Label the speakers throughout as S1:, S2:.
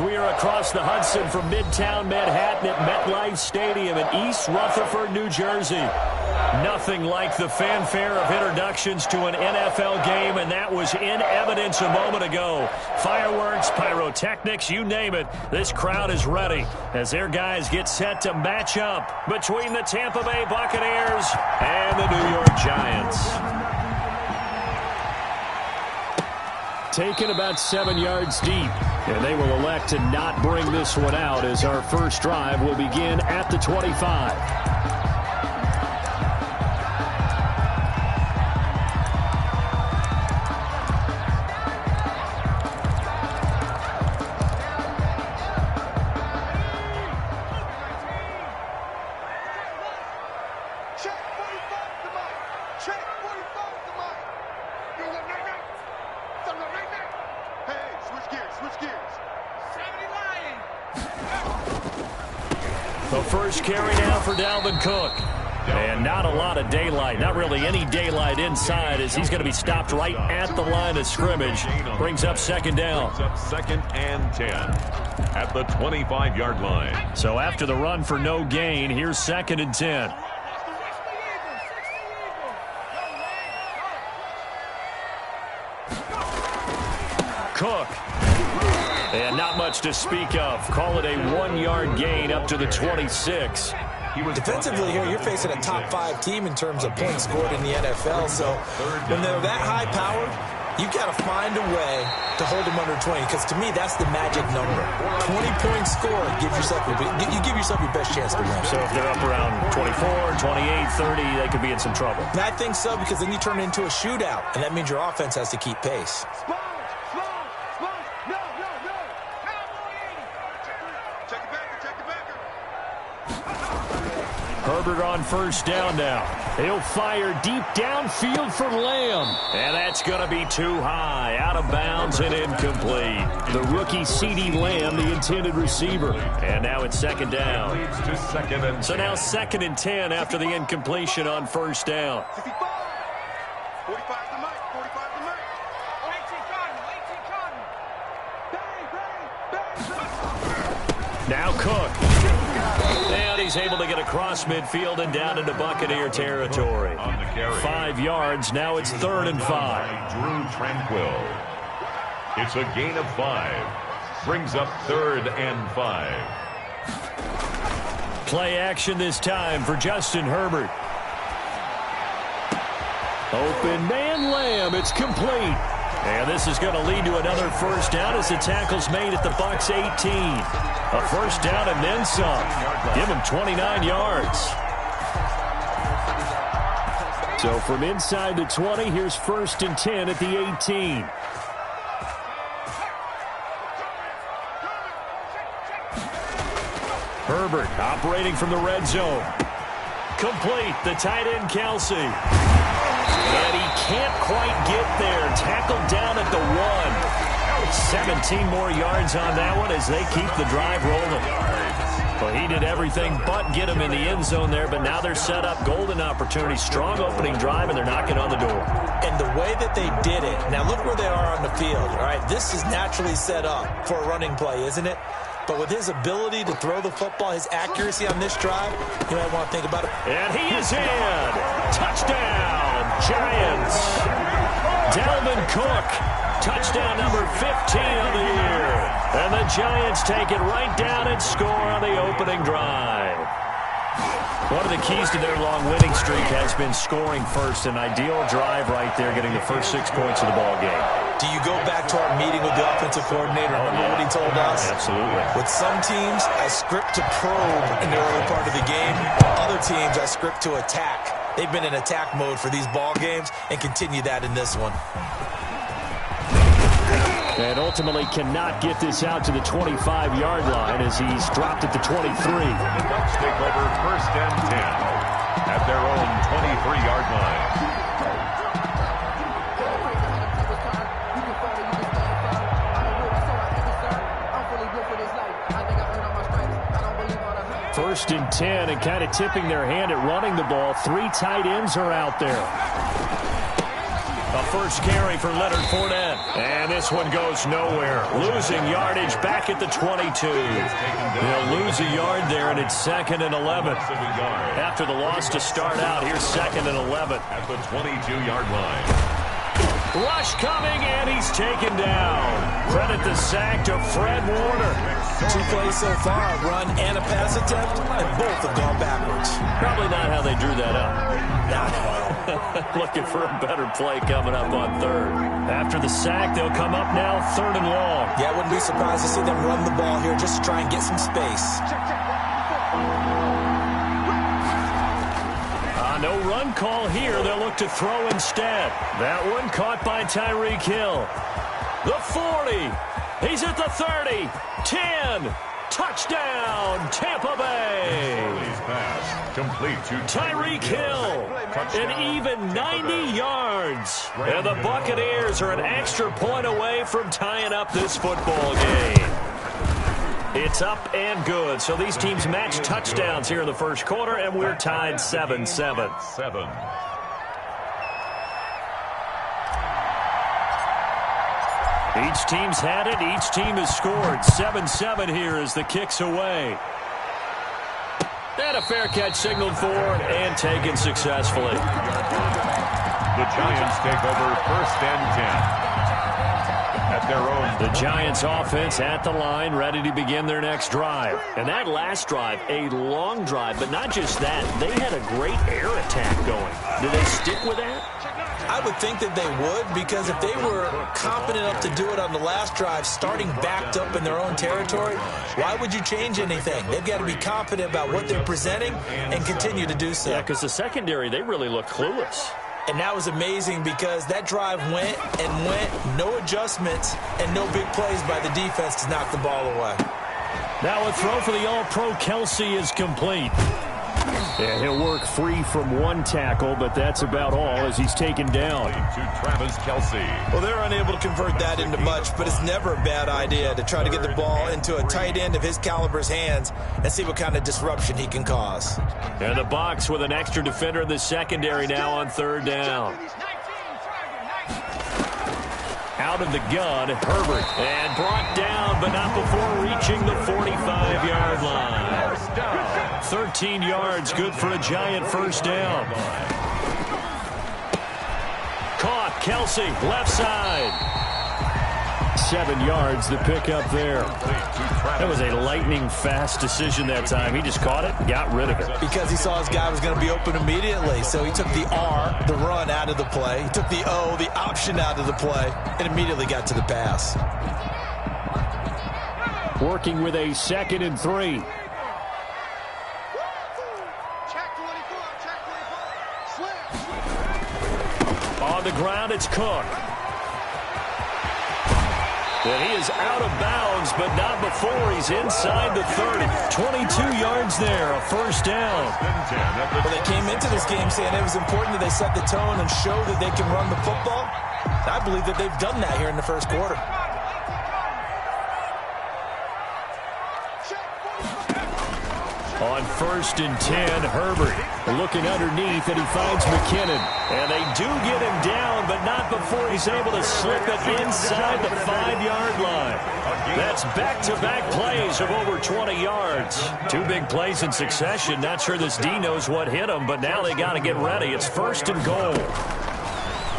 S1: We are across the Hudson from Midtown Manhattan at MetLife Stadium in East Rutherford, New Jersey. Nothing like the fanfare of introductions to an NFL game, and that was in evidence a moment ago. Fireworks, pyrotechnics, you name it. This crowd is ready as their guys get set to match up between the Tampa Bay Buccaneers and the New York Giants. Taken about 7 yards deep, and they will elect to not bring this one out as our first drive will begin at the 25. The first carry now for Dalvin Cook. And not a lot of daylight, not really any daylight inside as he's going to be stopped right at the line of scrimmage. Brings up second down.
S2: Second and 10 at the 25-yard line.
S1: So after the run for no gain, here's second and 10. Cook. And not much to speak of. Call it a 1-yard gain up to the 26.
S3: Defensively here, you're facing a top 5 team in terms of points scored in the NFL. So when they're that high-powered, you've got to find a way to hold them under 20. Because to me, that's the magic number. 20 points scored, you give yourself your best chance to win.
S1: So if they're up around 24, 28, 30, they could be in some trouble.
S3: And I think so, because then you turn it into a shootout, and that means your offense has to keep pace.
S1: Herbert on first down now. He'll fire deep downfield for Lamb. And that's going to be too high. Out of bounds and incomplete. The rookie CeeDee Lamb, the intended receiver. And now it's second down. So now second and 10 after the incompletion on first down. Now Cook. And he's able to get across midfield and down into Buccaneer territory. 5 yards. Now it's third and 5.
S2: Drew Tranquill. It's a gain of 5. Brings up third and 5.
S1: Play action this time for Justin Herbert. Open man Lamb. It's complete. And this is going to lead to another first down as the tackle's made at the Bucs 18. A first down and then some. Give him 29 yards. So from inside the 20, here's first and 10 at the 18. Herbert operating from the red zone. Complete. The tight end, Kelsey. And he can't quite get there. Tackled down at the 1. 17 more yards on that one as they keep the drive rolling. Well, he did everything but get him in the end zone there, but now they're set up golden opportunity. Strong opening drive, and they're knocking on the door.
S3: And the way that they did it, now look where they are on the field. All right, this is naturally set up for a running play, isn't it? But with his ability to throw the football, his accuracy on this drive, you might want to think about it.
S1: And he is in. Touchdown, Giants. Dalvin Cook. Touchdown number 15 of the year. And the Giants take it right down and score on the opening drive. One of the keys to their long winning streak has been scoring first. An ideal drive right there, getting the first 6 points of the ball game.
S3: Do you go back to our meeting with the offensive coordinator? Remember what he told us?
S1: Absolutely.
S3: With some teams, I script to probe in the early part of the game. Other teams, I script to attack. They've been in attack mode for these ball games and continue that in this one.
S1: And ultimately cannot get this out to the 25-yard line as he's dropped at the 23.
S2: The Bucs take over first and 10 at their own 23-yard line.
S1: First and 10, and kind of tipping their hand at running the ball. 3 tight ends are out there. A first carry for Leonard Fournette. And this one goes nowhere. Losing yardage back at the 22. They'll lose a yard there, and it's 2nd and 11. After the loss to start out, here's 2nd and 11.
S2: At the 22-yard line.
S1: Rush coming, and he's taken down. Credit the sack to Fred Warner.
S3: 2 plays so far, a run and a pass attempt, and both have gone backwards.
S1: Probably not how they drew that up. Looking for a better play coming up on 3rd. After the sack, they'll come up now 3rd and long.
S3: Yeah, I wouldn't be surprised to see them run the ball here just to try and get some space.
S1: No run call here. They'll look to throw instead. That one caught by Tyreek Hill. The 40. He's at the 30. 10. Touchdown, Tampa Bay.
S2: Complete to
S1: Tyreek Hill. An even 90 yards. And the Buccaneers are an extra point away from tying up this football game. It's up and good. So these teams match touchdowns here in the first quarter, and we're tied 7-7. Each team's had it. Each team has scored. 7-7 here as the kick's away. And a fair catch signaled for and taken successfully.
S2: The Giants take over 1st and 10. At their own.
S1: The Giants offense at the line, ready to begin their next drive. And that last drive, a long drive, but not just that. They had a great air attack going. Do they stick with that?
S3: I would think that they would, because if they were confident enough to do it on the last drive, starting backed up in their own territory, why would you change anything? They've got to be confident about what they're presenting and continue to do so.
S1: Yeah, because the secondary, they really look clueless.
S3: And that was amazing because that drive went and went, no adjustments, and no big plays by the defense to knock the ball away.
S1: Now a throw for the All-Pro Kelsey is complete. And he'll work free from one tackle, but that's about all as he's taken down.
S2: To Travis Kelsey.
S3: Well, they're unable to convert that into much, but it's never a bad idea to try to get the ball into a tight end of his caliber's hands and see what kind of disruption he can cause.
S1: And the box with an extra defender in the secondary now on 3rd down. Out of the gun, Herbert. And brought down, but not before reaching the 45-yard line. 13 yards, good for a Giant first down. Caught, Kelsey, left side. 7 yards, the pickup there. That was a lightning-fast decision that time. He just caught it, got rid of it.
S3: Because he saw his guy was going to be open immediately, so he took the R, the run, out of the play. He took the O, the option, out of the play, and immediately got to the pass.
S1: Working with a 2nd and 3. On the ground, it's Cook. And he is out of bounds, but not before he's inside the 30. 22 yards there, a first down.
S3: Well, they came into this game saying it was important that they set the tone and show that they can run the football. I believe that they've done that here in the first quarter.
S1: On 1st and 10, Herbert looking underneath, and he finds McKinnon. And they do get him down, but not before he's able to slip it inside the 5-yard line. That's back-to-back plays of over 20 yards. 2 big plays in succession. Not sure this D knows what hit him, but now they got to get ready. It's 1st and goal.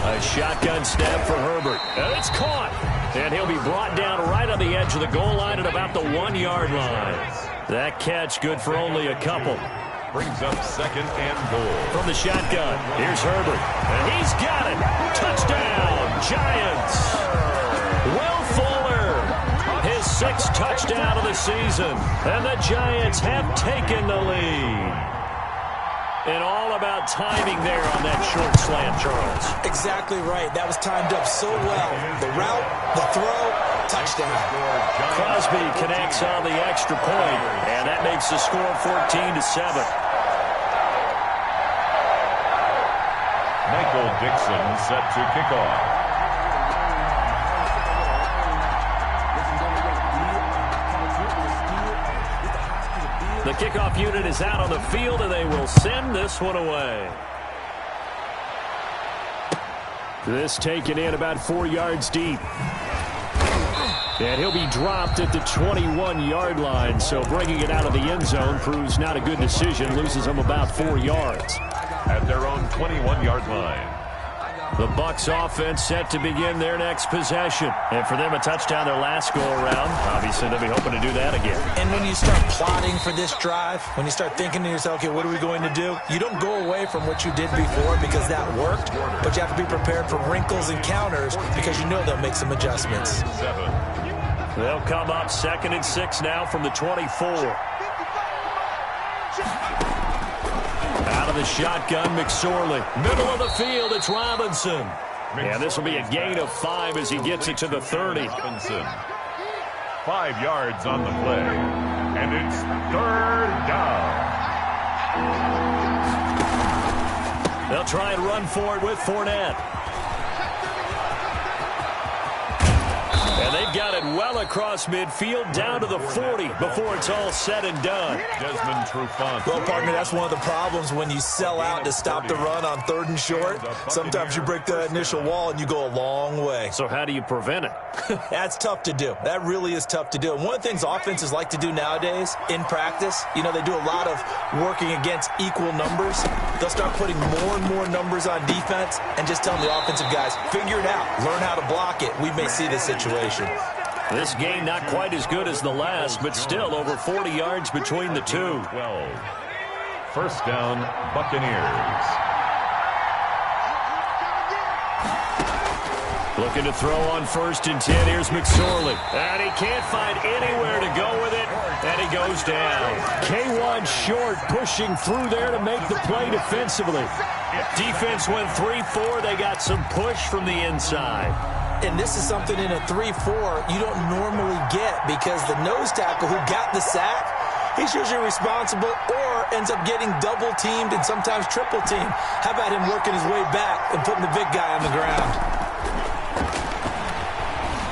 S1: A shotgun snap for Herbert. And it's caught. And he'll be brought down right on the edge of the goal line at about the 1-yard line. That catch good for only a couple.
S2: Brings up 2nd and goal.
S1: From the shotgun, here's Herbert. And he's got it. Touchdown, Giants. Will Fuller, his 6th touchdown of the season. And the Giants have taken the lead. And all about timing there on that short slant, Charles.
S3: Exactly right. That was timed up so well. The route, the throw, touchdown.
S1: Crosby connects on the extra point, and that makes the score 14-7.
S2: Michael Dixon set to kick off.
S1: The kickoff unit is out on the field, and they will send this one away. This taken in about 4 yards deep. And he'll be dropped at the 21-yard line, so bringing it out of the end zone proves not a good decision, loses them about 4 yards.
S2: At their own 21-yard line.
S1: The Bucs offense set to begin their next possession. And for them, a touchdown their last go-around. Obviously, they'll be hoping to do that again.
S3: And when you start plotting for this drive, when you start thinking to yourself, okay, what are we going to do? You don't go away from what you did before because that worked, but you have to be prepared for wrinkles and counters because you know they'll make some adjustments.
S1: They'll come up 2nd and 6 now from the 24. Out of the shotgun, McSorley. Middle of the field, it's Robinson. And this will be a gain of 5 as he gets it to the 30.
S2: Robinson. 5 yards on the play. And it's 3rd down.
S1: They'll try and run for it with Fournette. And they've got it well across midfield, down to the 40 before it's all said and done.
S2: Desmond Trufant.
S3: Well, partner, that's one of the problems when you sell out to stop the run on 3rd and short. Sometimes you break that initial wall and you go a long way.
S1: So how do you prevent it?
S3: That's tough to do. That really is tough to do. And one of the things offenses like to do nowadays in practice, you know, they do a lot of working against equal numbers. They'll start putting more and more numbers on defense and just telling the offensive guys, figure it out. Learn how to block it. We may see this situation.
S1: This game not quite as good as the last, but still over 40 yards between the two.
S2: 12. First down, Buccaneers.
S1: Looking to throw on 1st and 10. Here's McSorley. And he can't find anywhere to go with it. And he goes down. K1 short, pushing through there to make the play defensively. Defense went 3-4. They got some push from the inside.
S3: And this is something in a 3-4 you don't normally get because the nose tackle who got the sack, he's usually responsible or ends up getting double-teamed and sometimes triple-teamed. How about him working his way back and putting the big guy on the ground?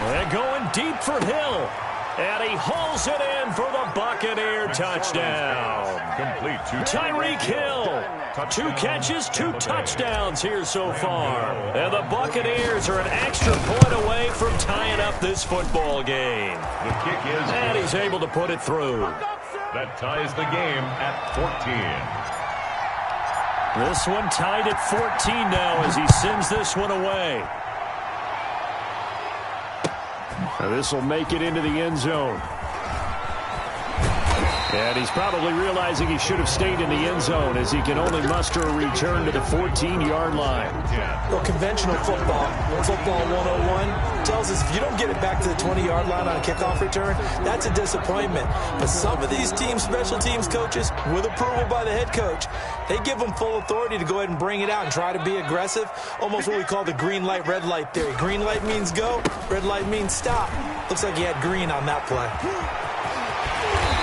S1: They're going deep for Hill. And he hauls it in for the Buccaneer touchdown.
S2: Complete to
S1: Tyreek Hill. 2 catches, 2 touchdowns here so far. And the Buccaneers are an extra point away from tying up this football game.
S2: The kick is
S1: and he's able to put it through.
S2: That ties the game at 14.
S1: This one tied at 14 now as he sends this one away. Now this will make it into the end zone. And he's probably realizing he should have stayed in the end zone as he can only muster a return to the 14-yard line.
S3: Well, conventional football 101, tells us if you don't get it back to the 20-yard line on a kickoff return, that's a disappointment. But some of these teams, special teams coaches, with approval by the head coach, they give them full authority to go ahead and bring it out and try to be aggressive, almost what we call the green light, red light theory. Green light means go, red light means stop. Looks like he had green on that play.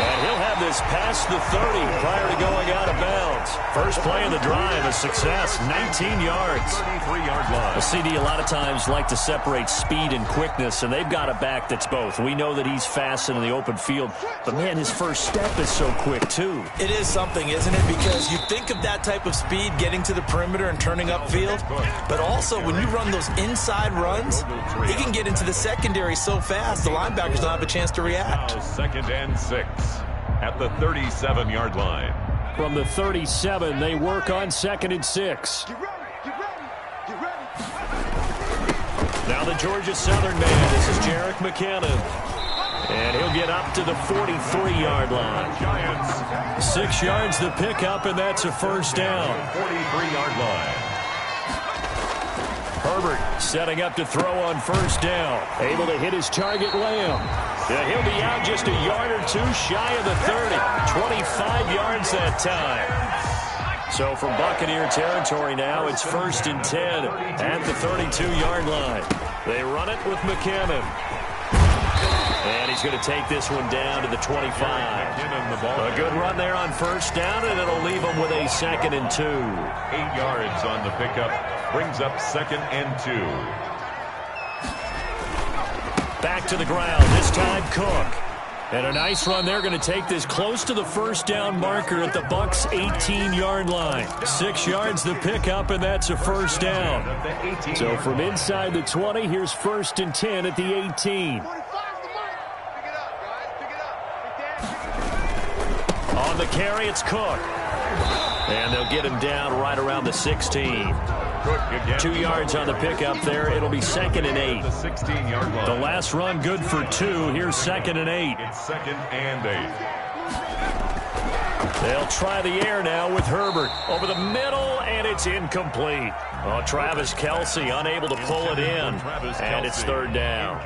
S1: And he'll have this past the 30 prior to going out of bounds. First play of the drive, a success, 19 yards.
S2: 33-yard line.
S1: A CD a lot of times like to separate speed and quickness, and they've got a back that's both. We know that he's fast in the open field, but, man, his first step is so quick, too.
S3: It is something, isn't it? Because you think of that type of speed getting to the perimeter and turning upfield, but also when you run those inside runs, he can get into the secondary so fast the linebackers don't have a chance to react.
S2: Now 2nd and 6 at the 37-yard line.
S1: From the 37, they work on 2nd and 6. Now the Georgia Southern man, this is Jerick McKinnon. And he'll get up to the 43-yard line.
S2: Giants.
S1: 6 yards the pickup, and that's a first down.
S2: 43-yard line.
S1: Herbert setting up to throw on first down. Able to hit his target, Lamb. Yeah, he'll be out just a yard or two shy of the 30. 25 yards that time. So from Buccaneer territory now, it's 1st and 10 at the 32-yard line. They run it with McKinnon. And he's going to take this one down to the 25. A good run there on first down, and it'll leave him with a 2nd and 2.
S2: 8 yards on the pickup. Brings up 2nd and 2.
S1: Back to the ground, this time Cook. And a nice run there, going to take this close to the first down marker at the Bucs' 18-yard line. 6 yards the pickup, and that's a first down. So from inside the 20, here's 1st and 10 at the 18. On the carry, it's Cook. And they'll get him down right around the 16. 2 yards on the pickup there. It'll be 2nd and 8.
S2: The 16-yard line.
S1: The last run good for 2. Here's 2nd and 8.
S2: It's 2nd and 8.
S1: They'll try the air now with Herbert. Over the middle, and it's incomplete. Oh, Travis Kelce unable to pull it in. And it's 3rd down.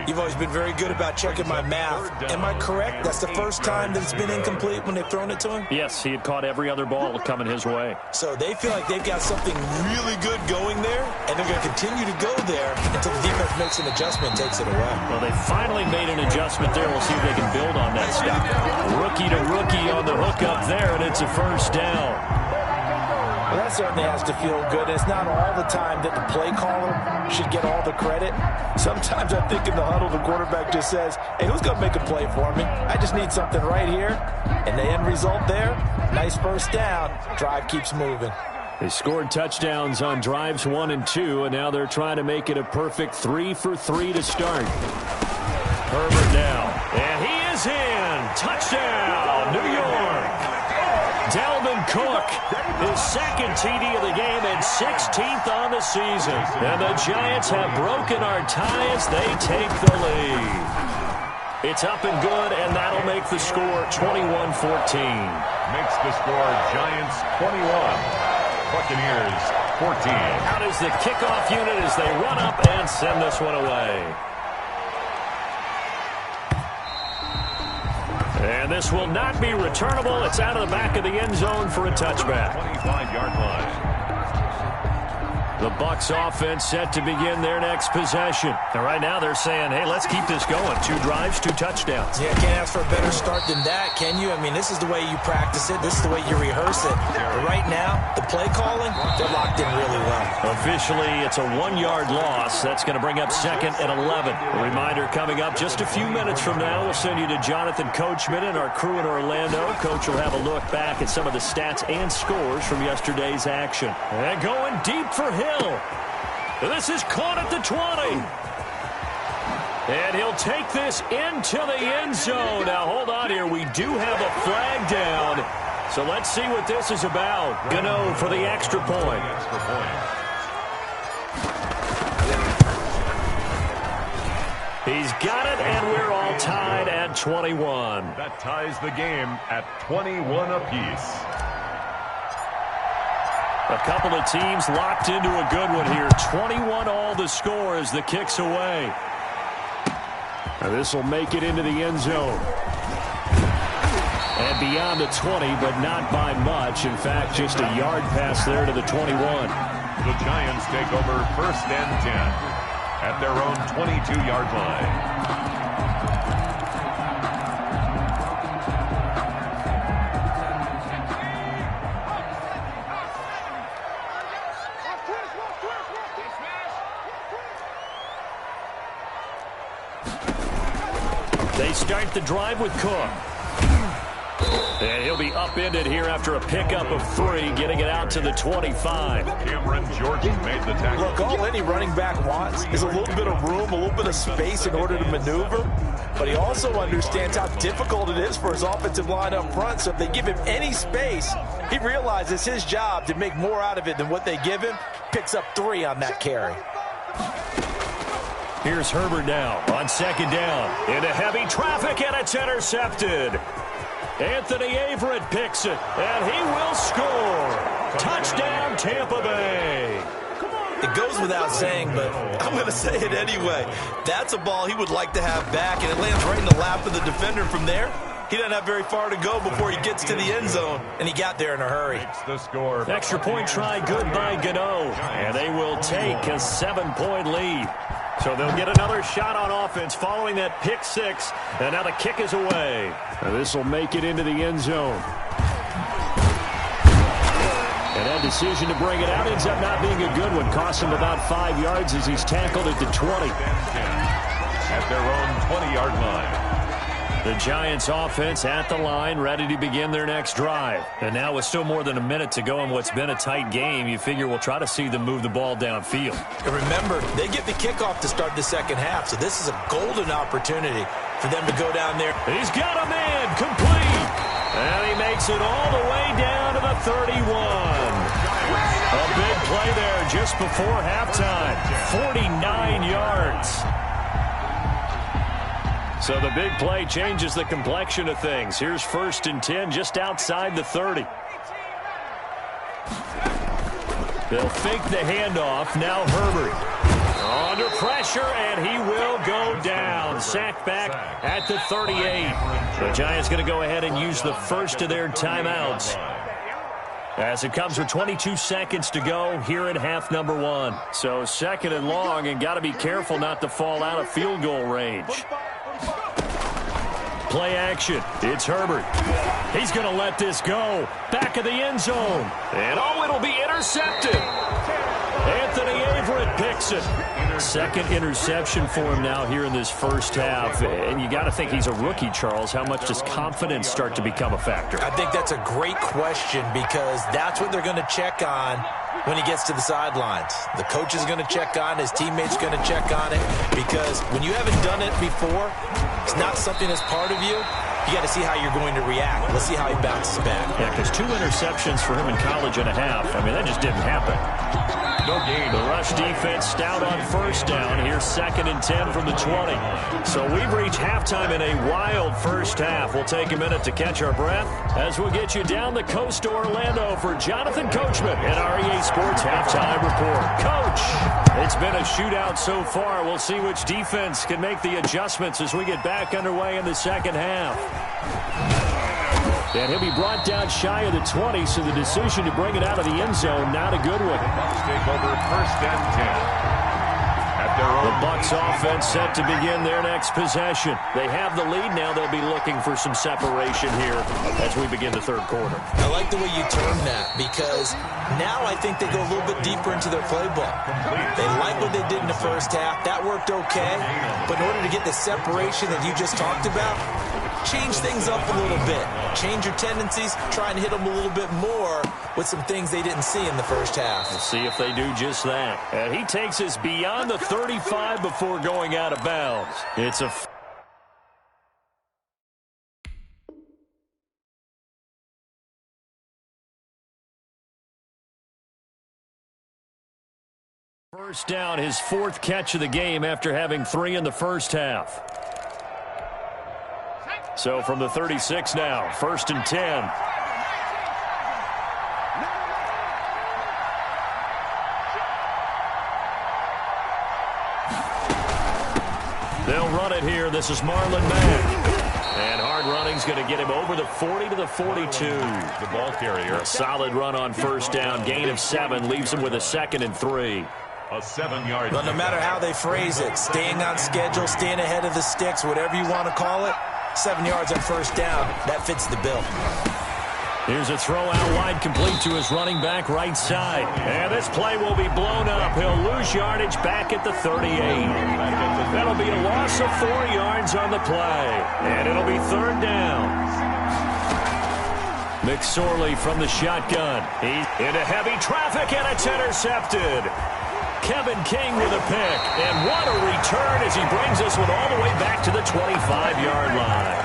S3: You've always been very good about checking my math. Am I correct? That's the first time that it's been incomplete when they've thrown it to him?
S1: Yes, he had caught every other ball coming his way.
S3: So they feel like they've got something really good going there, and they're going to continue to go there until the defense makes an adjustment and takes it away.
S1: Well, they finally made an adjustment there. We'll see if they can build on that stuff. Rookie to rookie on the hook up there, and it's a first down.
S3: Well, that certainly has to feel good. It's not all the time that the play caller should get all the credit. Sometimes I think in the huddle, the quarterback just says, hey, who's going to make a play for me? I just need something right here. And the end result there, nice first down. Drive keeps moving.
S1: They scored touchdowns on drives 1 and 2, and now they're trying to make it a perfect 3 for 3 to start. Herbert now, and he is in. Touchdown, New York. Dalvin Cook, his 2nd TD of the game and 16th on the season. And the Giants have broken our tie as they take the lead. It's up and good, and that'll make the score 21-14.
S2: Makes the score Giants 21, Buccaneers 14.
S1: Out is the kickoff unit as they run up and send this one away. And this will not be returnable. It's out of the back of the end zone for a touchback.
S2: 25-yard line.
S1: The Bucs offense set to begin their next possession. And right now they're saying, hey, let's keep this going. 2 drives, 2 touchdowns.
S3: Yeah, can't ask for a better start than that, can you? I mean, this is the way you practice it. This is the way you rehearse it. But right now, the play calling, they're locked in really well.
S1: Officially, it's a 1-yard loss. That's going to bring up 2nd and 11. A reminder coming up just a few minutes from now. We'll send you to Jonathan Coachman and our crew in Orlando. Coach will have a look back at some of the stats and scores from yesterday's action. And going deep for Hill. This is caught at the 20. And he'll take this into the end zone. Now, hold on here. We do have a flag down. So let's see what this is about. Gano for the extra point. He's got it, and we're all tied at 21.
S2: That ties the game at 21 apiece.
S1: A couple of teams locked into a good one here. 21 all the score as the kick's away. This will make it into the end zone. And beyond the 20, but not by much. In fact, just a yard pass there to the 21.
S2: The Giants take over 1st and 10 at their own 22-yard line.
S1: They start the drive with Cook. And he'll be upended here after a pickup of 3, getting it out to the 25.
S2: Cameron Jordan made the tackle.
S3: Look, all any running back wants is a little bit of room, a little bit of space in order to maneuver. But he also understands how difficult it is for his offensive line up front. So if they give him any space, he realizes his job to make more out of it than what they give him. Picks up 3 on that carry.
S1: Here's Herbert now on 2nd down. Into heavy traffic, and it's intercepted. Anthony Averett picks it, and he will score. Touchdown, Tampa Bay.
S3: It goes without saying, but I'm going to say it anyway. That's a ball he would like to have back, and it lands right in the lap of the defender from there. He doesn't have very far to go before he gets to the end zone, and he got there in a hurry.
S2: The score.
S1: Extra point try good by Gano, and they will take a 7-point lead. So they'll get another shot on offense following that pick 6, and now the kick is away. This will make it into the end zone. And that decision to bring it out ends up not being a good one. Cost him about 5 yards as he's tackled at the 20.
S2: At their own 20-yard line.
S1: The Giants offense at the line, ready to begin their next drive. And now with still more than a minute to go in what's been a tight game, you figure we'll try to see them move the ball downfield.
S3: And remember, they get the kickoff to start the second half, so this is a golden opportunity for them to go down there.
S1: He's got a man, complete. And he makes it all the way down to the 31. A big play there just before halftime. 49 yards. So the big play changes the complexion of things. Here's 1st and 10 just outside the 30. They'll fake the handoff. Now Herbert under pressure, and he will go down. Sacked back at the 38. The Giants going to go ahead and use the first of their timeouts as it comes with 22 seconds to go here at half number 1. So 2nd and long, and got to be careful not to fall out of field goal range. Play action. It's Herbert. He's going to let this go. Back of the end zone. And it'll be intercepted. Anthony Averett picks it. 2nd interception for him now here in this first half. And you got to think he's a rookie, Charles. How much does confidence start to become a factor?
S3: I think that's a great question because that's what they're going to check on when he gets to the sidelines. The coach is going to check on, his teammates going to check on it, because when you haven't done it before, it's not something that's part of you. You got to see how you're going to react. Let's see how he bounces back.
S1: Yeah, because 2 interceptions for him in college and a half. I mean, that just didn't happen.
S2: No gain.
S1: The rush defense stout on 1st down. Here's 2nd and 10 from the 20. So we've reached halftime in a wild first half. We'll take a minute to catch our breath as we'll get you down the coast to Orlando for Jonathan Coachman at REA Sports Halftime Report. Coach, it's been a shootout so far. We'll see which defense can make the adjustments as we get back underway in the second half. And he'll be brought down shy of the 20, so the decision to bring it out of the end zone, not a good one.
S2: Bucs take over 1st and 10. At their own.
S1: The Bucs offense set to begin their next possession. They have the lead now. They'll be looking for some separation here as we begin the 3rd quarter.
S3: I like the way you term that because now I think they go a little bit deeper into their playbook. They like what they did in the first half. That worked okay. But in order to get the separation that you just talked about, change things up a little bit. Change your tendencies. Try and hit them a little bit more with some things they didn't see in the first half.
S1: We'll see if they do just that. And he takes us beyond the 35 before going out of bounds. It's a first down, his 4th catch of the game after having 3 in the first half. So from the 36 now, 1st and 10. They'll run it here. This is Marlon Mack. And hard running's going to get him over the 40 to the 42.
S2: The ball carrier.
S1: A solid run on 1st down. Gain of 7 leaves him with a 2nd and 3.
S2: A 7-yard.
S3: But no matter how they phrase it, staying on schedule, staying ahead of the sticks, whatever you want to call it, 7 yards on 1st down. That fits the bill.
S1: Here's a throw out wide, complete to his running back right side. And this play will be blown up. He'll lose yardage back at the 38. That'll be a loss of 4 yards on the play. And it'll be 3rd down. McSorley from the shotgun. He's into heavy traffic, and it's intercepted. Kevin King with a pick. And what a return as he brings us all the way back to the 25-yard line.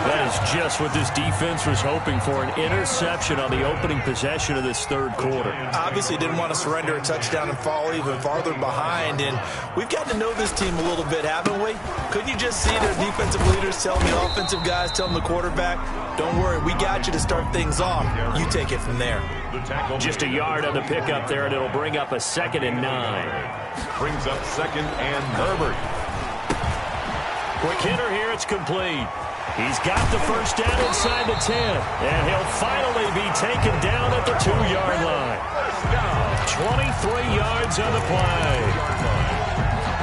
S1: That is just what this defense was hoping for, an interception on the opening possession of this 3rd quarter.
S3: Obviously didn't want to surrender a touchdown and fall even farther behind. And we've got to know this team a little bit, haven't we? Couldn't you just see their defensive leaders telling the offensive guys, telling the quarterback, don't worry, we got you to start things off. You take it from there.
S1: Just a yard on the pickup there, and it'll bring up a 2nd and 9.
S2: Brings up 2nd and Herbert.
S1: Quick hitter here, it's complete. He's got the first down inside the 10, and he'll finally be taken down at the 2-yard line. 23 yards on the play.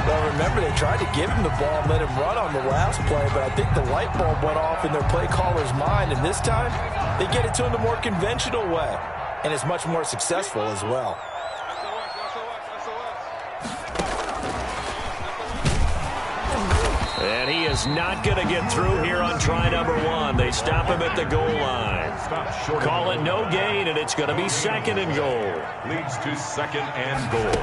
S3: Well, remember, they tried to give him the ball and let him run on the last play, but I think the light bulb went off in their play caller's mind, and this time they get it to him the more conventional way, and it's much more successful as well.
S1: And he is not going to get through here on try number 1. They stop him at the goal line. Call it no gain, and it's going to be 2nd and goal.
S2: Leads to 2nd and goal.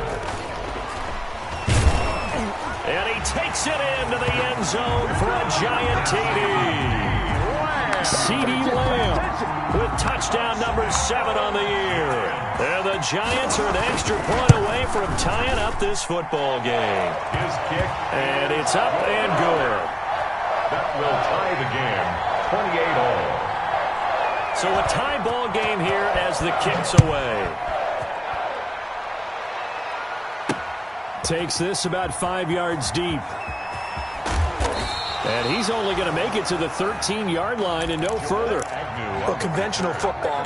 S1: And he takes it into the end zone for a giant TD. CeeDee Lamb with touchdown number 7 on the year. And the Giants are an extra point away from tying up this football game.
S2: His kick.
S1: And it's up and good.
S2: That will tie the game, 28-all.
S1: So a tie ball game here as the kick's away. Takes this about 5 yards deep. And he's only going to make it to the 13-yard line and no further.
S3: Well, conventional football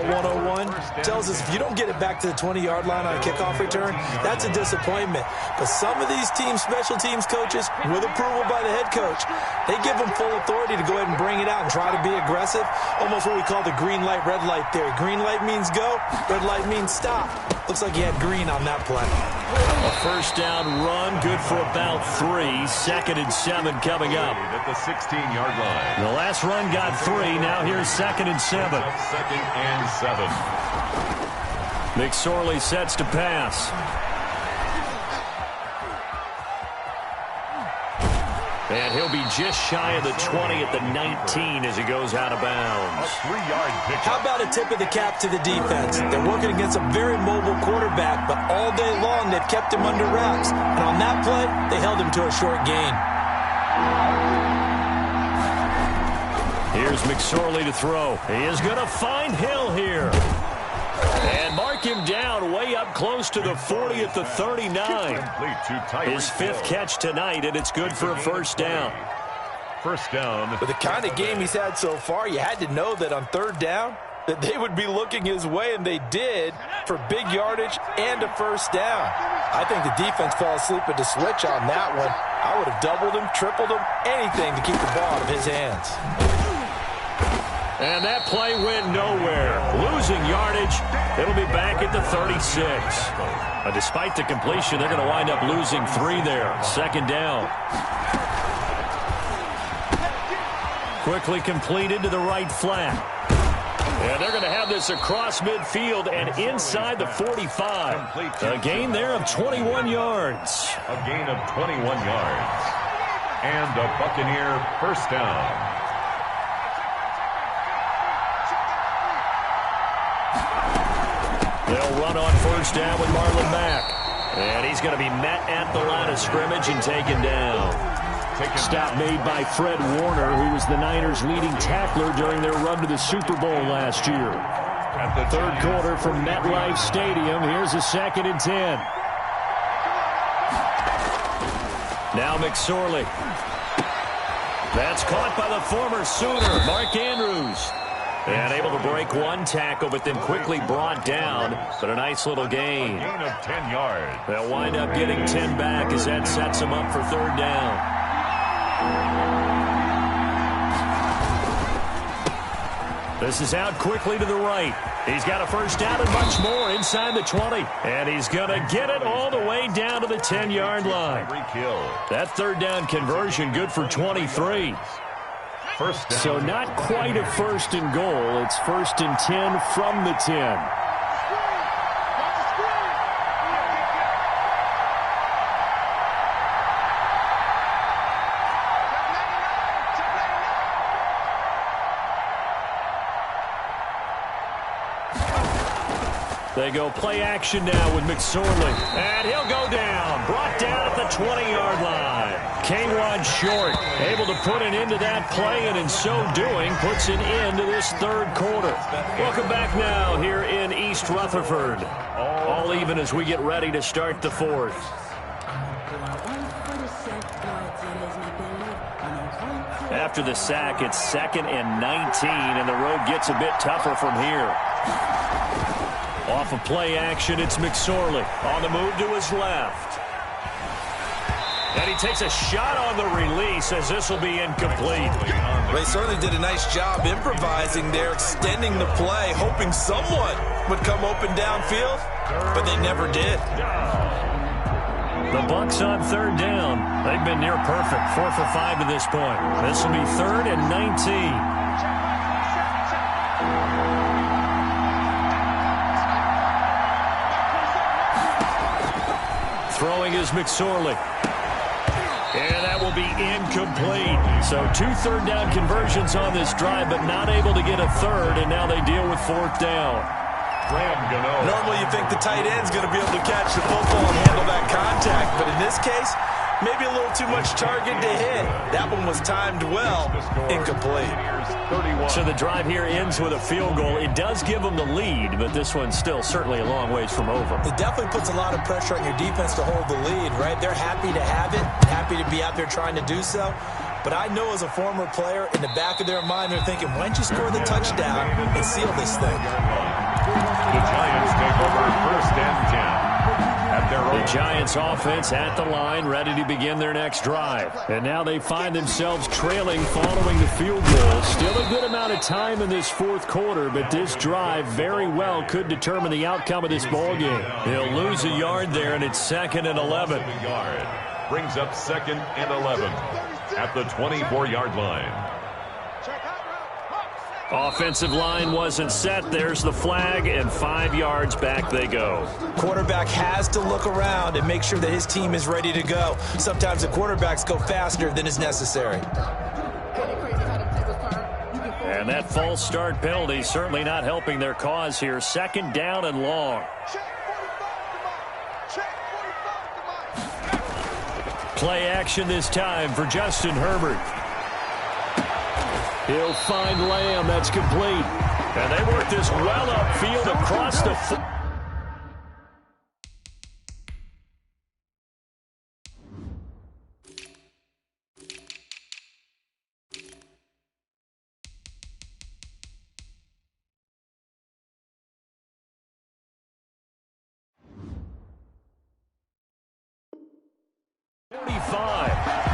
S3: 101, tells us if you don't get it back to the 20-yard line on a kickoff return, that's a disappointment. But some of these team special teams coaches, with approval by the head coach, they give them full authority to go ahead and bring it out and try to be aggressive. Almost what we call the green light, red light theory. Green light means go, red light means stop. Looks like he had green on that play.
S1: A first down run, good for about 3. 2nd and 7 coming up.
S2: At the 16-yard line.
S1: The last run got 3. Now here's 2nd and 7.
S2: 2nd and 7.
S1: McSorley sets to pass. And he'll be just shy of the 20 at the 19 as he goes out of bounds.
S2: A 3-yard pickup.
S3: How about a tip of the cap to the defense? They're working against a very mobile quarterback, but all day long they've kept him under wraps. And on that play, they held him to a short gain.
S1: Here's McSorley to throw. He is going to find Hill here. And mark him down way up close to the 40 at the 39. His 5th catch tonight, and it's good for a first down.
S2: First down.
S3: With the kind of game he's had so far, you had to know that on 3rd down, that they would be looking his way, and they did, for big yardage and a first down. I think the defense fell asleep at the switch on that one. I would have doubled him, tripled him, anything to keep the ball out of his hands.
S1: And that play went nowhere. Losing yardage. It'll be back at the 36. Despite the completion, they're going to wind up losing 3 there. 2nd down. Quickly completed to the right flat. And they're going to have this across midfield and inside the 45. A gain there of 21 yards.
S2: A gain of 21 yards. And a Buccaneer first down.
S1: They'll run on first down with Marlon Mack. And he's going to be met at the line of scrimmage and taken down. Stop made by Fred Warner, who was the Niners' leading tackler during their run to the Super Bowl last year. At the 3rd quarter from MetLife Stadium, here's a 2nd and 10. Now McSorley. That's caught by the former Sooner, Mark Andrews. And able to break one tackle, but then quickly brought down. But a nice little gain.
S2: A gain of 10 yards.
S1: They'll wind up getting 10 back as that sets them up for 3rd down. This is out quickly to the right. He's got a first down and much more inside the 20. And he's going to get it all the way down to the 10-yard line. That 3rd down conversion good for 23.
S2: First down.
S1: So not quite a 1st and goal. It's 1st and 10 from the 10. They go play action now with McSorley. And he'll go down. Brought down at the 20-yard line. K'Wan Short able to put an end to that play, and in so doing, puts an end to this 3rd quarter. Welcome back now here in East Rutherford. All even as we get ready to start the 4th. After the sack, it's 2nd and 19, and the road gets a bit tougher from here. Off of play action, it's McSorley on the move to his left. And he takes a shot on the release as this will be incomplete.
S3: They certainly did a nice job improvising there, extending the play, hoping someone would come open downfield, but they never did.
S1: The Bucs on third down. They've been near perfect, 4 for 5 to this point. This will be 3rd and 19. Throwing is McSorley. And that will be incomplete. So 2 third-down conversions on this drive, but not able to get a third, and now they deal with 4th down.
S3: Normally you think the tight end's going to be able to catch the football and handle that contact, but in this case, maybe a little too much target to hit. That one was timed well, incomplete.
S1: So the drive here ends with a field goal. It does give them the lead, but this one's still certainly a long ways from over.
S3: It definitely puts a lot of pressure on your defense to hold the lead, right? They're happy to have it, happy to be out there trying to do so. But I know as a former player, in the back of their mind, they're thinking, why don't you score the touchdown and seal this thing?
S2: The Giants take over 1st and 10.
S1: The Giants offense at the line, ready to begin their next drive. And now they find themselves trailing following the field goal. Still a good amount of time in this 4th quarter, but this drive very well could determine the outcome of this ballgame. He'll lose a yard there, and it's 2nd and 11.
S2: Brings up 2nd and 11 at the 24-yard line.
S1: Offensive line wasn't set. There's the flag, and 5 yards back they go.
S3: Quarterback has to look around and make sure that his team is ready to go. Sometimes the quarterbacks go faster than is necessary.
S1: And that false start penalty certainly not helping their cause here. 2nd down and long. Play action this time for Justin Herbert. He'll find Lamb. That's complete. And they work this well upfield across the field.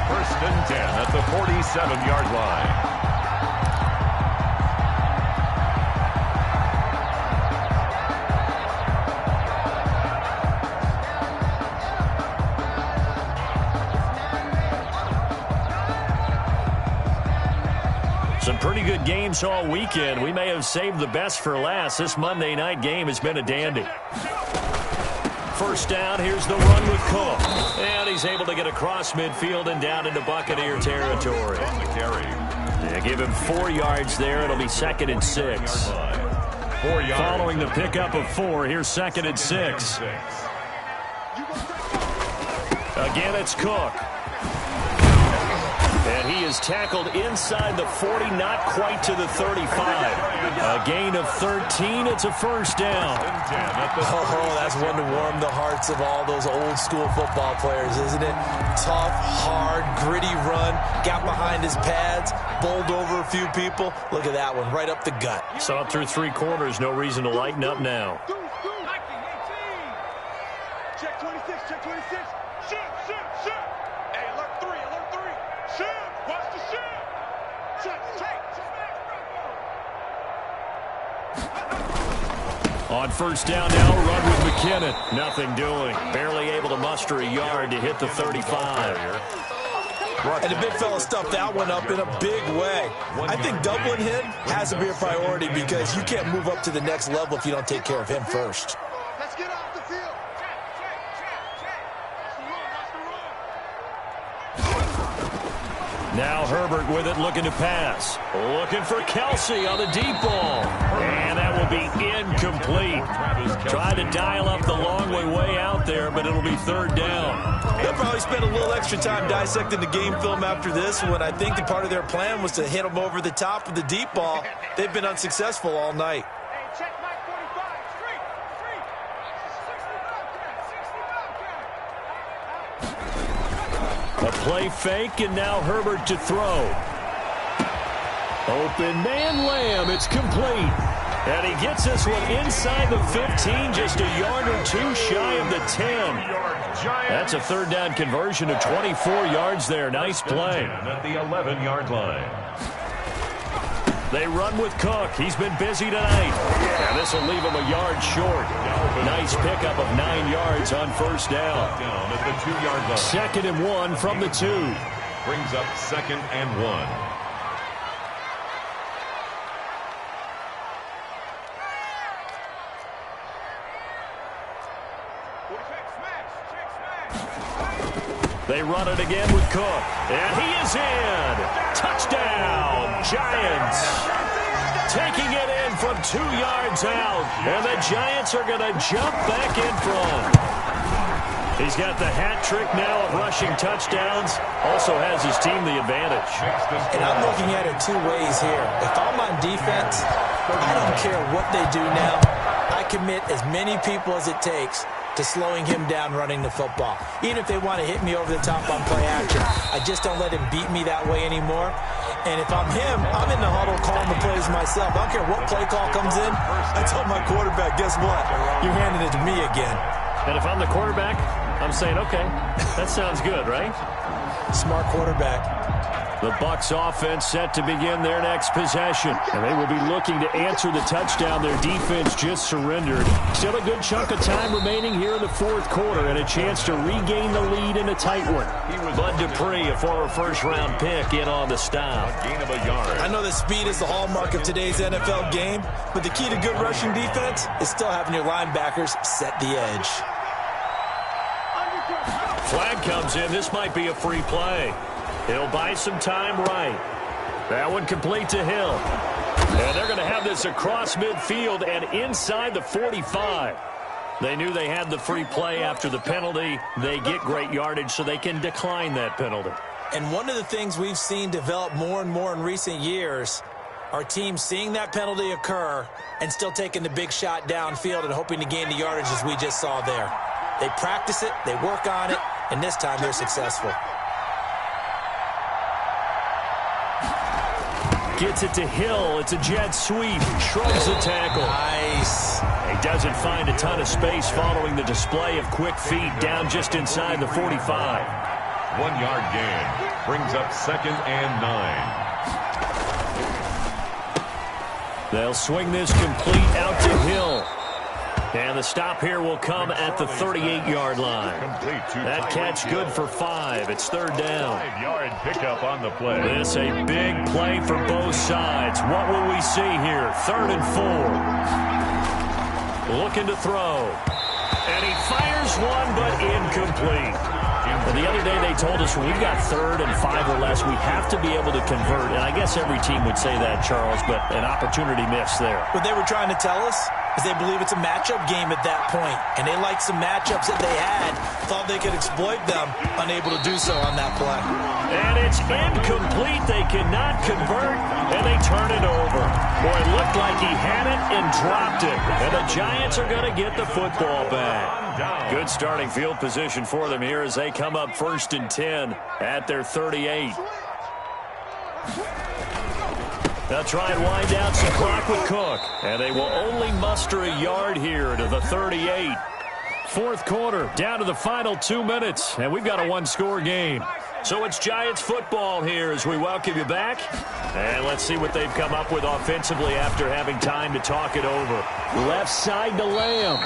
S2: First and 10 at the 47-yard line.
S1: Some pretty good games all weekend. We may have saved the best for last. This Monday night game has been a dandy. First down, here's the run with Cook. And he's able to get across midfield and down into Buccaneer territory. They give him 4 yards there. It'll be 2nd and 6. Following the pickup of 4, here's 2nd and 6. Again, it's Cook. And he is tackled inside the 40, not quite to the 35. A gain of 13. It's a first down.
S3: Oh, that's one to warm the hearts of all those old school football players, isn't it? Tough, hard, gritty run. Got behind his pads, bowled over a few people. Look at that one, right up the gut.
S1: So up through 3 quarters, no reason to lighten up now.
S4: Check 26, check 26. Shoot. Hey, alert 3. Shoot. Watch the shoot. Check.
S1: On first down now, run with McKinnon. Nothing doing. Barely able to muster a yard to hit the 35.
S3: And the big fella stuffed that one up in a big way. I think doubling him has to be a priority because you can't move up to the next level if you don't take care of him first.
S4: Let's get off the field.
S1: Now Herbert with it, looking to pass. Looking for Kelsey on the deep ball. And that will be incomplete. Trying to dial up the long way out there, but it'll be 3rd down.
S3: They'll probably spend a little extra time dissecting the game film after this one. I think the part of their plan was to hit them over the top of the deep ball. They've been unsuccessful all night.
S1: A play fake, and now Herbert to throw. Open man Lamb, it's complete. And he gets this one inside the 15, just a yard or 2 shy of the 10. That's a 3rd down conversion of 24 yards there. Nice play.
S2: At the 11-yard line.
S1: They run with Cook. He's been busy tonight. And this will leave him a yard short. Nice pickup of 9 yards on first down.
S2: Down at the 2-yard line.
S1: 2nd and 1 from the 2.
S2: Brings up 2nd and 1.
S1: They run it again with Cook. And he is in. Touchdown, Giants. Taking it in from 2 yards out. And the Giants are going to jump back in front. He's got the hat trick now of rushing touchdowns. Also has his team the advantage.
S3: And I'm looking at it 2 ways here. If I'm on defense, I don't care what they do now. I commit as many people as it takes to slowing him down running the football. Even if they want to hit me over the top on play action, I just don't let him beat me that way anymore. And if I'm him, I'm in the huddle calling the plays myself. I don't care what play call comes in. I tell my quarterback, guess what? You're handing it to me again.
S1: And if I'm the quarterback, I'm saying, okay, that sounds good, right?
S3: Smart quarterback.
S1: The Bucs offense set to begin their next possession. And they will be looking to answer the touchdown their defense just surrendered. Still a good chunk of time remaining here in the 4th quarter and a chance to regain the lead in a tight one. Bud Dupree, a former first-round pick, in on the stop.
S2: Gain of a yard.
S3: I know that speed is the hallmark of today's NFL game, but the key to good rushing defense is still having your linebackers set the edge.
S1: Flag comes in. This might be a free play. He'll buy some time right. That one complete to Hill. And they're going to have this across midfield and inside the 45. They knew they had the free play after the penalty. They get great yardage so they can decline that penalty.
S3: And one of the things we've seen develop more and more in recent years are teams seeing that penalty occur and still taking the big shot downfield and hoping to gain the yardage as we just saw there. They practice it, they work on it, and this time they're successful.
S1: Gets it to Hill. It's a jet sweep. Shrugs the tackle.
S3: Nice.
S1: He doesn't find a ton of space following the display of quick feet down just inside the 45.
S2: 1-yard gain. Brings up 2nd and 9.
S1: They'll swing this complete out to Hill. And the stop here will come at the 38-yard line. That catch good for 5. It's 3rd down.
S2: 5-yard pickup on the play.
S1: This a big play for both sides. What will we see here? 3rd and 4. Looking to throw. And he fires one, but incomplete. And the other day they told us when we've got 3rd and 5 or less, we have to be able to convert. And I guess every team would say that, Charles, but an opportunity missed there.
S3: What they were trying to tell us is they believe it's a matchup game at that point. And they liked some matchups that they had, thought they could exploit them, unable to do so on that play.
S1: And it's incomplete. They cannot convert, and they turn it over. Boy, it looked like he had it and dropped it. And the Giants are going to get the football back. Good starting field position for them here as they come up 1st and 10 at their 38. They'll try and wind down some clock with Cook. And they will only muster a yard here to the 38. 4th quarter, down to the final 2 minutes. And we've got a 1-score game. So it's Giants football here as we welcome you back. And let's see what they've come up with offensively after having time to talk it over. Left side to Lamb.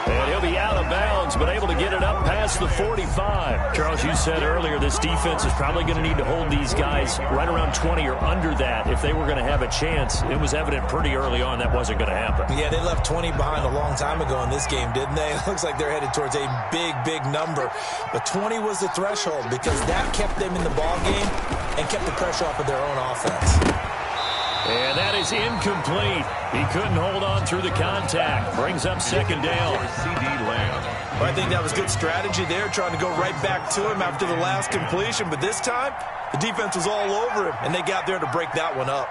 S1: And he'll be out of bounds, but able to get it up past the 45. Charles, you said earlier this defense is probably going to need to hold these guys right around 20 or under that if they were going to have a chance. It was evident pretty early on that wasn't going to happen.
S3: Yeah, they left 20 behind a long time ago in this game, didn't they? It looks like they're headed towards a big, big number. But 20 was the threshold because that kept them in the ball game and kept the pressure off of their own offense.
S1: And that is incomplete. He couldn't hold on through the contact. Brings up 2nd down.
S2: CD Lamb.
S3: Well, I think that was good strategy there, trying to go right back to him after the last completion. But this time, the defense was all over him, and they got there to break that one up.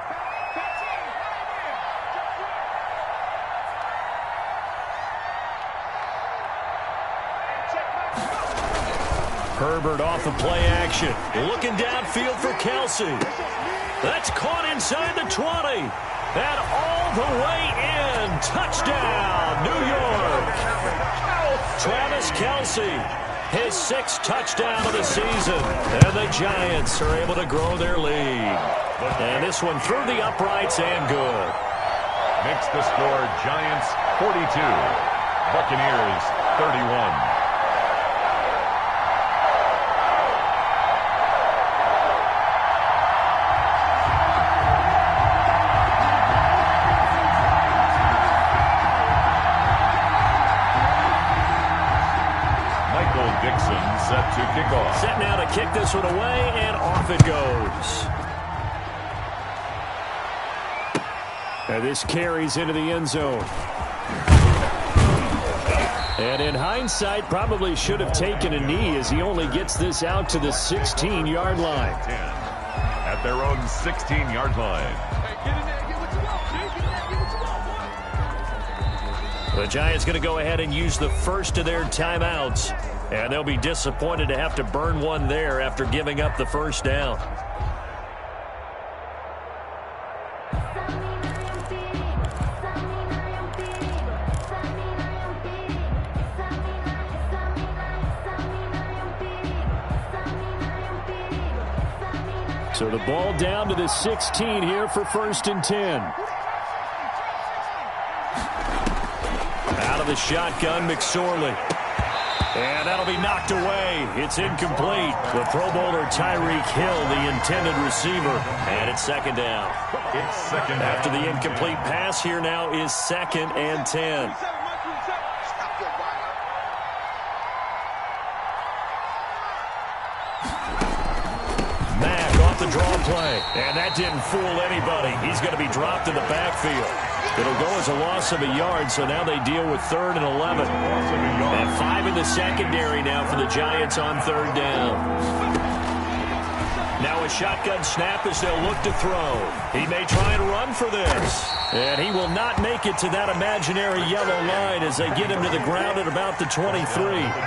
S1: Herbert off of play action. Looking downfield for Kelsey. That's caught inside the 20. And all the way in. Touchdown, New York. Travis Kelsey His 6th touchdown of the season. And the Giants are able to grow their lead. And this one through the uprights and good.
S2: Makes the score Giants 42, Buccaneers 31. Set to kick off.
S1: Set now to kick this one away, and off it goes. And this carries into the end zone. And in hindsight, probably should have taken a knee as he only gets this out to the 16-yard line.
S2: 10 at their own 16-yard line.
S1: The Giants going to go ahead and use the first of their timeouts. And they'll be disappointed to have to burn one there after giving up the first down. So the ball down to the 16 here for 1st and 10. Out of the shotgun, McSorley. And that'll be knocked away. It's incomplete. The Pro Bowler Tyreek Hill, the intended receiver. And it's 2nd down.
S2: It's 2nd down.
S1: After the incomplete pass, here now is 2nd and 10. Mack off the draw play. And that didn't fool anybody. He's going to be dropped in the backfield. It'll go as a loss of a yard, so now they deal with 3rd and 11. And 5 in the secondary now for the Giants on 3rd down. Now a shotgun snap as they'll look to throw. He may try and run for this. And he will not make it to that imaginary yellow line as they get him to the ground at about the 23.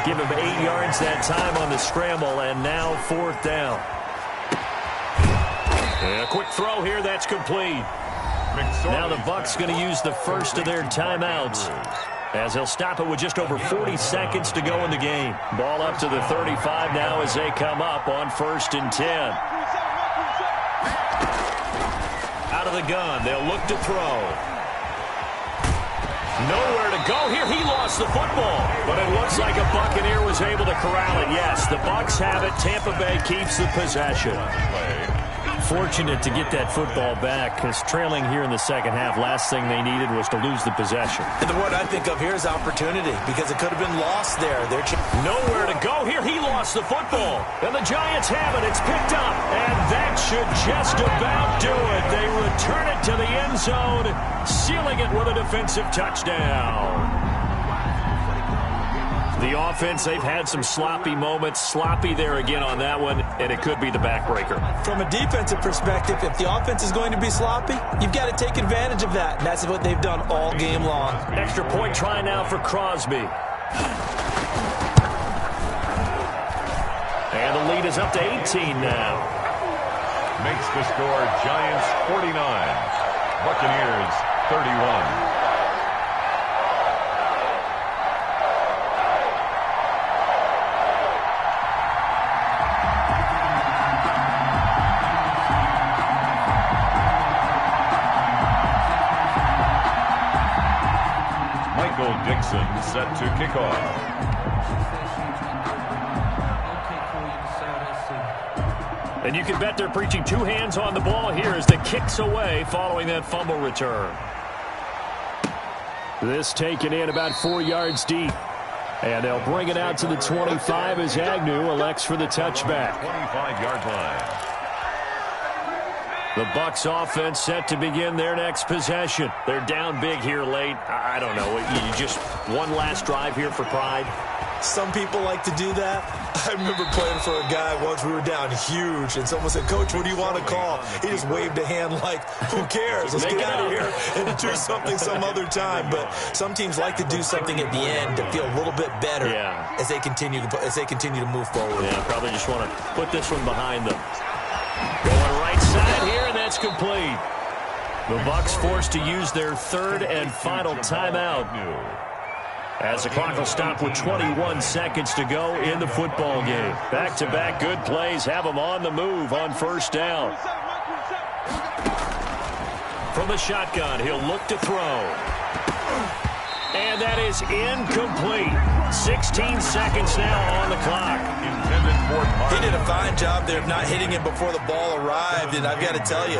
S1: Give him 8 yards that time on the scramble, and now 4th down. And a quick throw here, that's complete. Now the Bucs going to use the first of their timeouts as they'll stop it with just over 40 seconds to go in the game. Ball up to the 35 now as they come up on 1st and 10. Out of the gun, they'll look to throw. Nowhere to go here. He lost the football, but it looks like a Buccaneer was able to corral it. Yes, the Bucs have it. Tampa Bay keeps the possession. Fortunate to get that football back because trailing here in the second half, last thing they needed was to lose the possession.
S3: And the word I think of here is opportunity because it could have been lost there.
S1: Nowhere to go here. He lost the football. And the Giants have it. It's picked up. And that should just about do it. They return it to the end zone, sealing it with a defensive touchdown. The offense, they've had some sloppy moments. Sloppy there again on that one, and it could be the backbreaker.
S3: From a defensive perspective, if the offense is going to be sloppy, you've got to take advantage of that, and that's what they've done all game long.
S1: Extra point try now for Crosby. And the lead is up to 18 now.
S2: Makes the score Giants 49, Buccaneers 31. Dixon set to kick off.
S1: And you can bet they're preaching 2 hands on the ball here as the kick's away following that fumble return. This taken in about 4 yards deep. And they'll bring it out to the 25 as Agnew elects for the touchback.
S2: 25-yard line.
S1: The Bucs offense set to begin their next possession. They're down big here late. I don't know. You just one last drive here for pride.
S3: Some people like to do that. I remember playing for a guy once. We were down huge, and someone said, "Coach, what do you want to call?" He just waved a hand like, "Who cares? Let's get out of here and do something some other time." But some teams like to do something at the end to feel a little bit better as they continue to move forward.
S1: Yeah, probably just want to put this one behind them. Going right side here, and that's complete. The Bucs forced to use their 3rd and final timeout. As the clock will stop with 21 seconds to go in the football game. Back-to-back good plays have them on the move on first down. From the shotgun, he'll look to throw. And that is incomplete. 16 seconds now on the clock.
S3: He did a fine job there of not hitting him before the ball arrived, and I've got to tell you,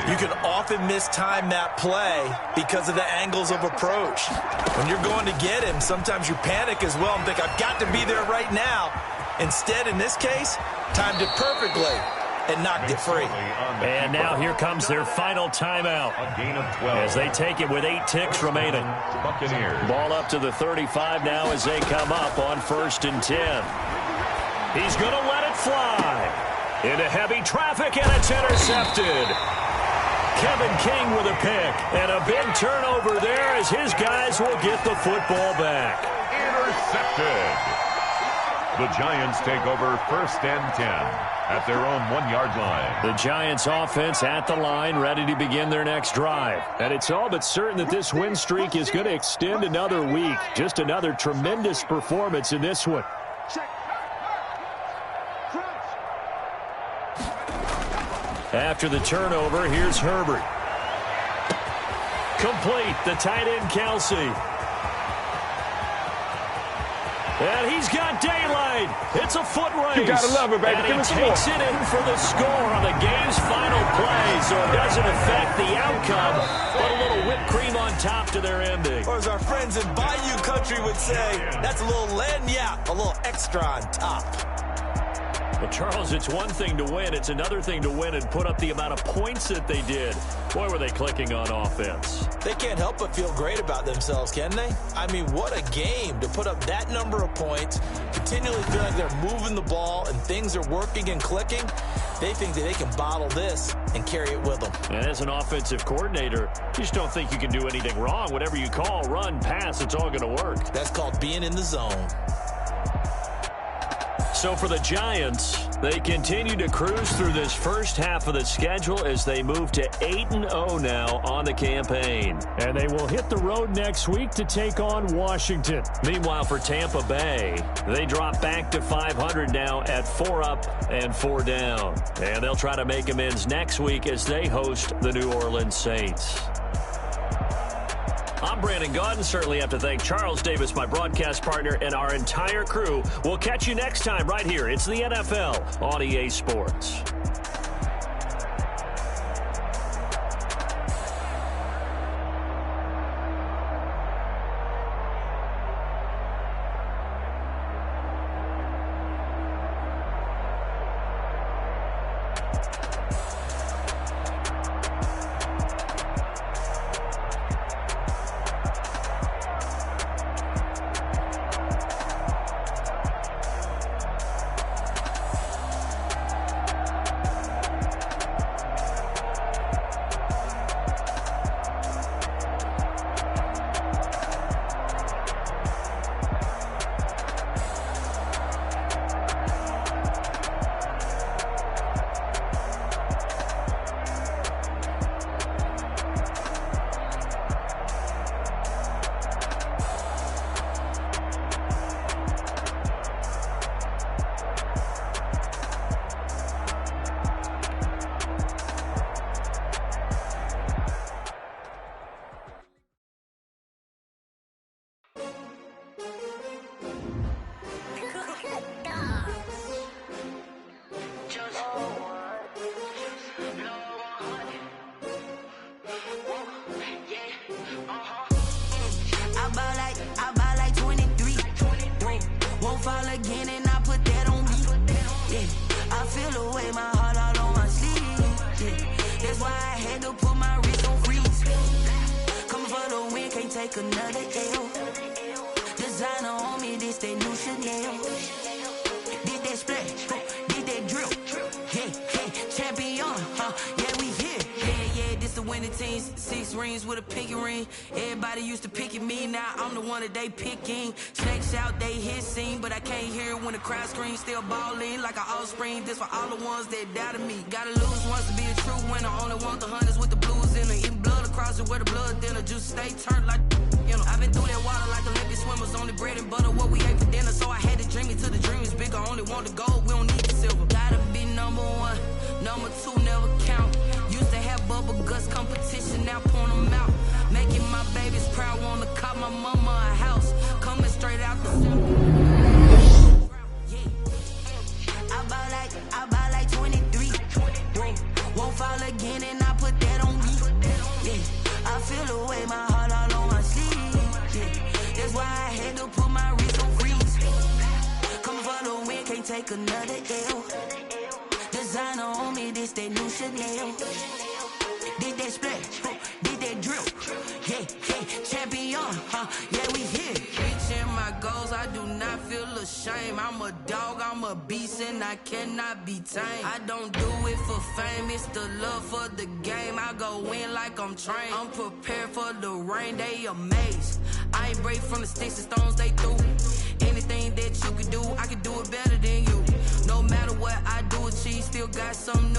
S3: you can often mistime that play because of the angles of approach. When you're going to get him, sometimes you panic as well and think, I've got to be there right now. Instead, in this case, timed it perfectly and knocked it free.
S1: And now here comes their final timeout as they take it with 8 ticks remaining. Ball up to the 35 now as they come up on 1st and 10. He's going to let it fly. Into heavy traffic, and it's intercepted. Kevin King with a pick, and a big turnover there as his guys will get the football back.
S2: Intercepted. The Giants take over 1st and 10 at their own 1-yard line.
S1: The Giants offense at the line, ready to begin their next drive. And it's all but certain that this win streak is going to extend another week. Just another tremendous performance in this one. After the turnover, here's Herbert. Complete, the tight end Kelsey. And he's got daylight. It's a foot race.
S5: You gotta love it, baby.
S1: And he takes it in for the score on the game's final play, so it doesn't affect the outcome, but a little whipped cream on top to their ending.
S3: Or as our friends in Bayou Country would say, that's a little lagniappe, a little extra on top.
S1: Well, Charles, it's one thing to win. It's another thing to win and put up the amount of points that they did. Boy, were they clicking on offense.
S3: They can't help but feel great about themselves, can they? I mean, what a game to put up that number of points, continually feel like they're moving the ball and things are working and clicking. They think that they can bottle this and carry it with them.
S1: And as an offensive coordinator, you just don't think you can do anything wrong. Whatever you call, run, pass, it's all going to work.
S3: That's called being in the zone.
S1: So for the Giants, they continue to cruise through this first half of the schedule as they move to 8-0 now on the campaign. And they will hit the road next week to take on Washington. Meanwhile, for Tampa Bay, they drop back to 500 now at 4 up and 4 down. And they'll try to make amends next week as they host the New Orleans Saints. I'm Brandon Gaudin. Certainly have to thank Charles Davis, my broadcast partner, and our entire crew. We'll catch you next time right here. It's the NFL on EA Sports.
S6: They picking snakes out, they hissing, but I can't hear it when the crowd screams. Still balling like an offspring. This for all the ones that doubted me. Gotta lose once to be a true winner. Only want the hunters with the blues in it. Eating blood across it where the blood dinner. Just stay turned like. in 'em. I've been through that water like Olympic swimmers, only bread and butter, what we ate for dinner. So I had to dream it till the dream is bigger. Only want the gold, we don't need the silver. Gotta be number one, number two never count. Used to have bubble guts competition, now point 'em out. Making my babies proud, wanna cop my mama a house. Coming straight out the I buy like 23. Won't fall again and I put that on me. Yeah. I feel the way, my heart all on my sleeve. Yeah. That's why I had to put my wrist on freeze. Coming for the win, can't take another L. Designer on me, this that new Chanel. Did that splash, did that drill. Yeah, yeah, champion, yeah, we here. Reaching my goals, I do not feel ashamed. I'm a dog, I'm a beast, and I cannot be tamed. I don't do it for fame, it's the love for the game. I go in like I'm trained. I'm prepared for the rain, they amazed. I ain't break from the sticks and stones they threw. Anything that you could do, I could do it better than you. No matter what I do, achieve, still got something